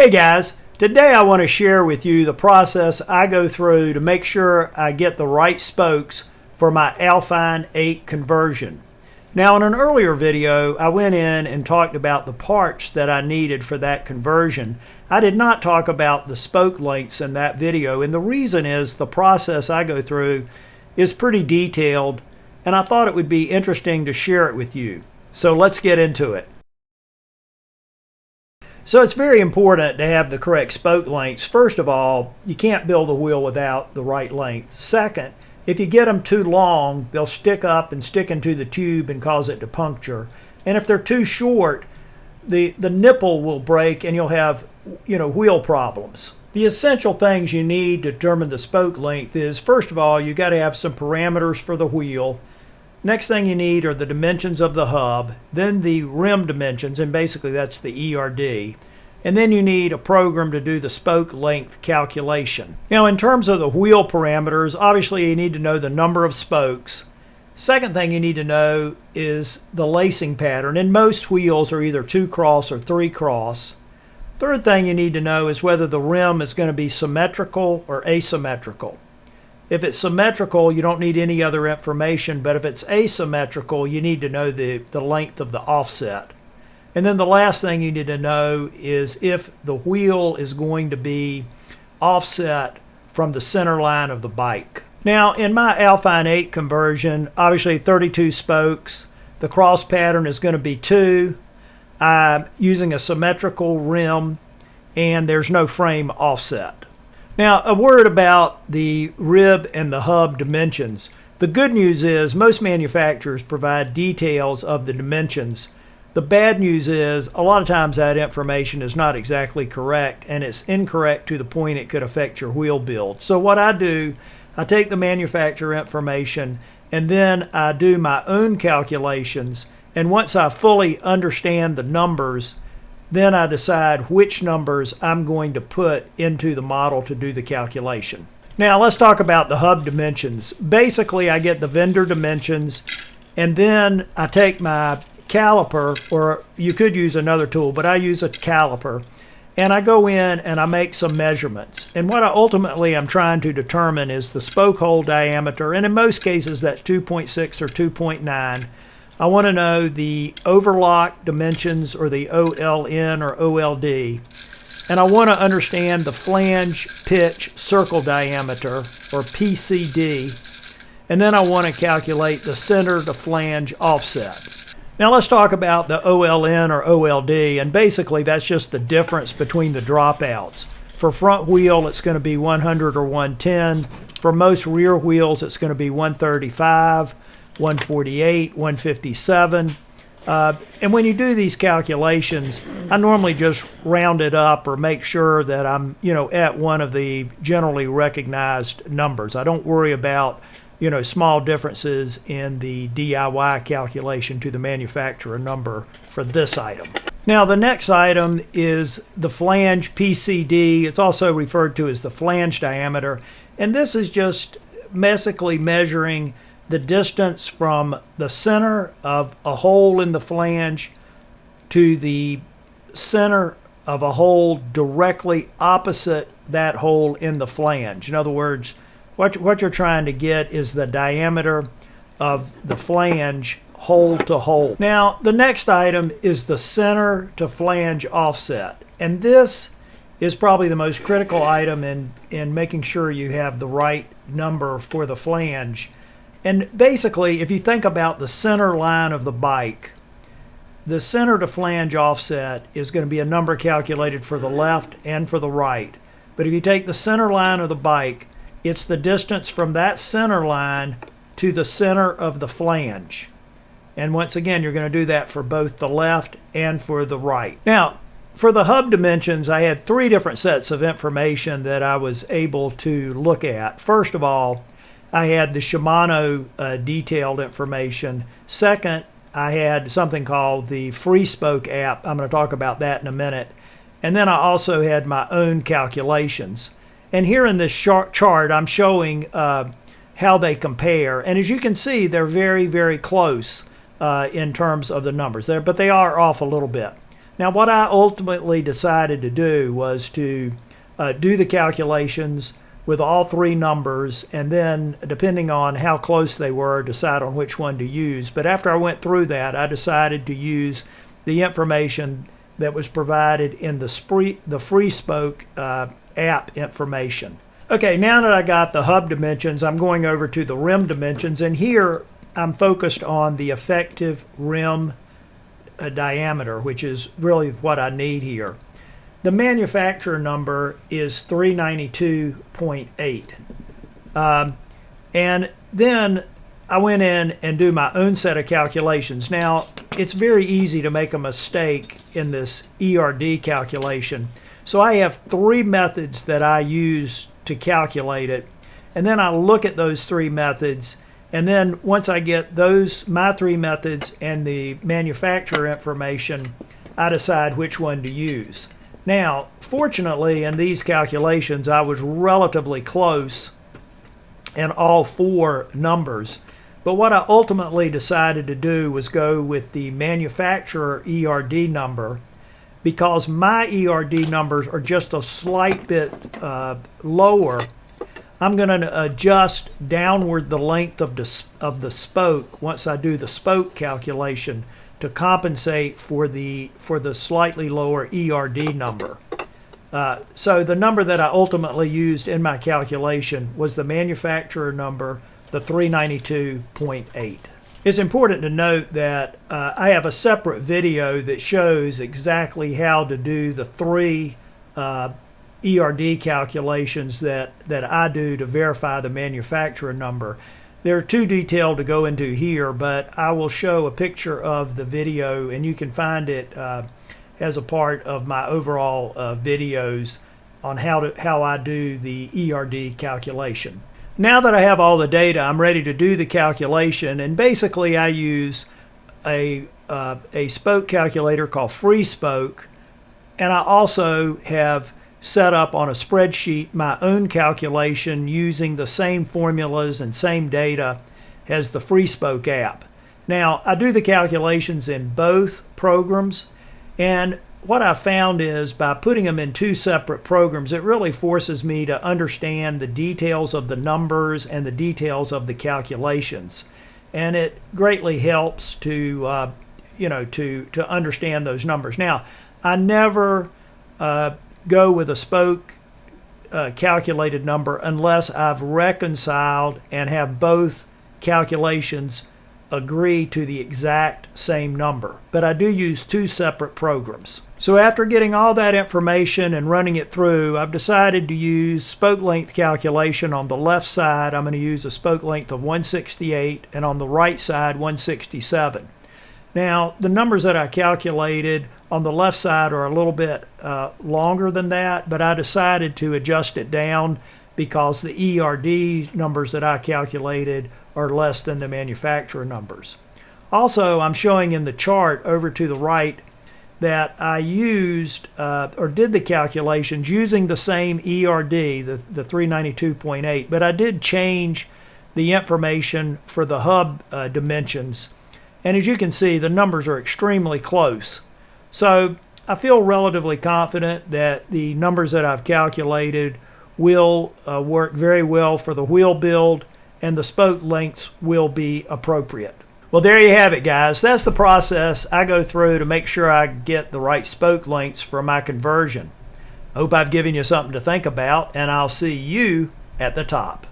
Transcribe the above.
Hey guys, today I want to share with you the process I go through to make sure I get the right spokes for my Alfine 8 conversion. Now in an earlier video I went in and talked about the parts that I needed for that conversion. I did not talk about the spoke lengths in that video, and the reason is the process I go through is pretty detailed and I thought it would be interesting to share it with you. So let's get into it. So it's very important to have the correct spoke lengths. First of all, you can't build a wheel without the right length. Second, if you get them too long, they'll stick up and stick into the tube and cause it to puncture. And if they're too short, the nipple will break and you'll have, wheel problems. The essential things you need to determine the spoke length is, first of all, you got to have some parameters for the wheel. Next thing you need are the dimensions of the hub, then the rim dimensions, and basically that's the ERD. And then you need a program to do the spoke length calculation. Now in terms of the wheel parameters, obviously you need to know the number of spokes. Second thing you need to know is the lacing pattern, and most wheels are either 2-cross or 3-cross. Third thing you need to know is whether the rim is going to be symmetrical or asymmetrical. If it's symmetrical, you don't need any other information, but if it's asymmetrical, you need to know the length of the offset. And then the last thing you need to know is if the wheel is going to be offset from the center line of the bike. Now, in my Alfine 8 conversion, obviously 32 spokes. The cross pattern is going to be 2. I'm using a symmetrical rim, and there's no frame offset. Now, a word about the rib and the hub dimensions. The good news is most manufacturers provide details of the dimensions. The bad news is a lot of times that information is not exactly correct, and it's incorrect to the point it could affect your wheel build. So what I do, I take the manufacturer information and then I do my own calculations, and once I fully understand the numbers, then I decide which numbers I'm going to put into the model to do the calculation. Now let's talk about the hub dimensions. Basically I get the vendor dimensions, and then I take my caliper, or you could use another tool, but I use a caliper, and I go in and I make some measurements. And what I ultimately am trying to determine is the spoke hole diameter, and in most cases that's 2.6 or 2.9. I want to know the overlock dimensions, or the OLN or OLD, and I want to understand the flange pitch circle diameter, or PCD, and then I want to calculate the center to flange offset. Now let's talk about the OLN or OLD, and basically that's just the difference between the dropouts. For front wheel it's going to be 100 or 110. For most rear wheels it's going to be 135. 148, 157, and when you do these calculations, I normally just round it up or make sure that I'm, at one of the generally recognized numbers. I don't worry about, small differences in the DIY calculation to the manufacturer number for this item. Now the next item is the flange PCD. It's also referred to as the flange diameter, and this is just basically measuring the distance from the center of a hole in the flange to the center of a hole directly opposite that hole in the flange. In other words, what you're trying to get is the diameter of the flange hole to hole. Now, the next item is the center to flange offset. And this is probably the most critical item in making sure you have the right number for the flange. And basically, if you think about the center line of the bike, the center to flange offset is going to be a number calculated for the left and for the right. But if you take the center line of the bike, it's the distance from that center line to the center of the flange. And once again, you're going to do that for both the left and for the right. Now, for the hub dimensions, I had 3 different sets of information that I was able to look at. First of all, I had the Shimano detailed information. Second, I had something called the Free Spoke app. I'm going to talk about that in a minute. And then I also had my own calculations. And here in this chart, I'm showing how they compare. And as you can see, they're very, very close in terms of the numbers there, but they are off a little bit. Now, what I ultimately decided to do was to do the calculations with all three numbers, and then, depending on how close they were, decide on which one to use. But after I went through that, I decided to use the information that was provided in the Free Spoke app information. Okay, now that I got the hub dimensions, I'm going over to the rim dimensions, and here I'm focused on the effective rim diameter, which is really what I need here. The manufacturer number is 392.8. And then I went in and do my own set of calculations. Now, it's very easy to make a mistake in this ERD calculation. So I have three methods that I use to calculate it. And then I look at those three methods. And then once I get my three methods and the manufacturer information, I decide which one to use. Now, fortunately, in these calculations, I was relatively close in all four numbers. But what I ultimately decided to do was go with the manufacturer ERD number, because my ERD numbers are just a slight bit lower. I'm going to adjust downward the length of the spoke once I do the spoke calculation to compensate for the slightly lower ERD number. So the number that I ultimately used in my calculation was the manufacturer number, the 392.8. It's important to note that I have a separate video that shows exactly how to do the three ERD calculations that I do to verify the manufacturer number. They're too detailed to go into here, but I will show a picture of the video, and you can find it as a part of my overall videos on how I do the ERD calculation. Now that I have all the data, I'm ready to do the calculation, and basically I use a spoke calculator called Free Spoke, and I also have set up on a spreadsheet my own calculation using the same formulas and same data as the Free Spoke app. Now, I do the calculations in both programs, and what I found is by putting them in two separate programs, it really forces me to understand the details of the numbers and the details of the calculations. And it greatly helps to understand those numbers. Now, I never go with a spoke calculated number unless I've reconciled and have both calculations agree to the exact same number. But I do use two separate programs. So after getting all that information and running it through, I've decided to use spoke length calculation. On the left side, I'm going to use a spoke length of 168, and on the right side, 167. Now, the numbers that I calculated on the left side are a little bit longer than that, but I decided to adjust it down because the ERD numbers that I calculated are less than the manufacturer numbers. Also, I'm showing in the chart over to the right that I used or did the calculations using the same ERD, the 392.8, but I did change the information for the hub dimensions. And as you can see, the numbers are extremely close. So I feel relatively confident that the numbers that I've calculated will work very well for the wheel build, and the spoke lengths will be appropriate. Well, there you have it, guys. That's the process I go through to make sure I get the right spoke lengths for my conversion. I hope I've given you something to think about, and I'll see you at the top.